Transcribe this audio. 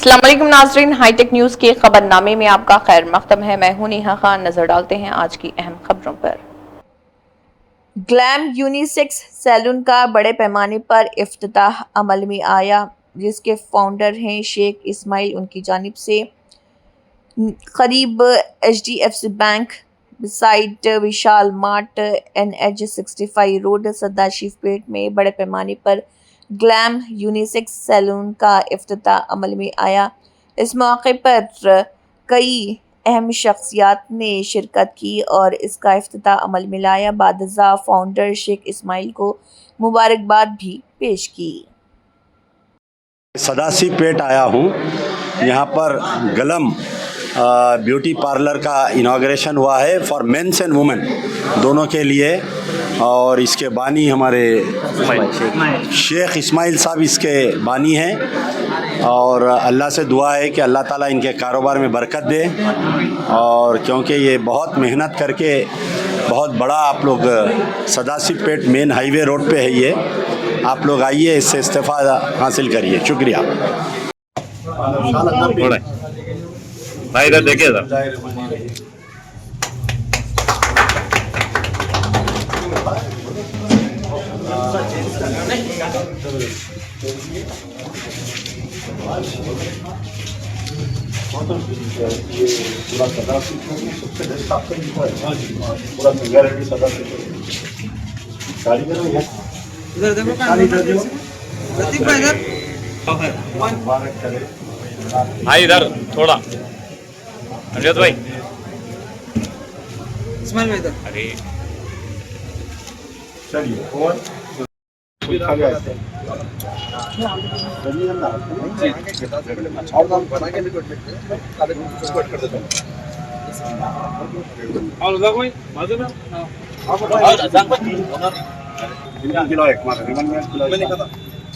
अस्सलाम वालेकुम नाज़रीन, हाईटेक न्यूज़ के खबरनामे में आपका खैर मक़दम है। मैं हूं नेहा खान। नजर डालते हैं आज की अहम खबरों पर। ग्लैम यूनिसेक्स सैलून का बड़े पैमाने पर इफ्तिताह अमल में आया, जिसके फाउंडर हैं शेख इस्माइल। उनकी जानिब से करीब HDFC बैंक साइट विशाल मार्ट NH 65 रोड सदाशिव पेट में बड़े पैमाने पर ग्लैम यूनिसेक्स सैलून का इफ्तिताह अमल में आया। इस मौके पर कई अहम शख्सियात ने शिरकत की और इसका इफ्तिताह अमल में लाया। बादशाह फाउंडर शेख इस्माइल को मुबारकबाद भी पेश की। सदाशिव पेट आया हूँ। यहाँ पर गलम ब्यूटी पार्लर का इनाग्रेशन हुआ है फॉर मेंस एंड वुमेन दोनों के लिए, और इसके बानी हमारे शेख इस्माइल साहब इसके बानी हैं। और अल्लाह से दुआ है कि अल्लाह ताला इनके कारोबार में बरकत दे, और क्योंकि ये बहुत मेहनत करके बहुत बड़ा, आप लोग सदाशिव पेट मेन हाईवे रोड पे है ये, आप लोग आइए, इससे इस्तेफादा हासिल करिए। शुक्रिया। भाई इधर देखिए सर। पूरा सदाशिव सबसे बेस्ट आपका पूरा तैयारी सदाशिव कारीगर है। इधर देखो प्रतीक भाई इधर मुबारक करे भाई इधर थोड़ा अजय भाई, इस्माइल भाई इधर। अरे चलिए और आ गया है। और हम बना के रिकॉर्ड कर देते हैं। और उधर कोई बाजू में आप बताओ। 3 किलो एक मार, 1 किलो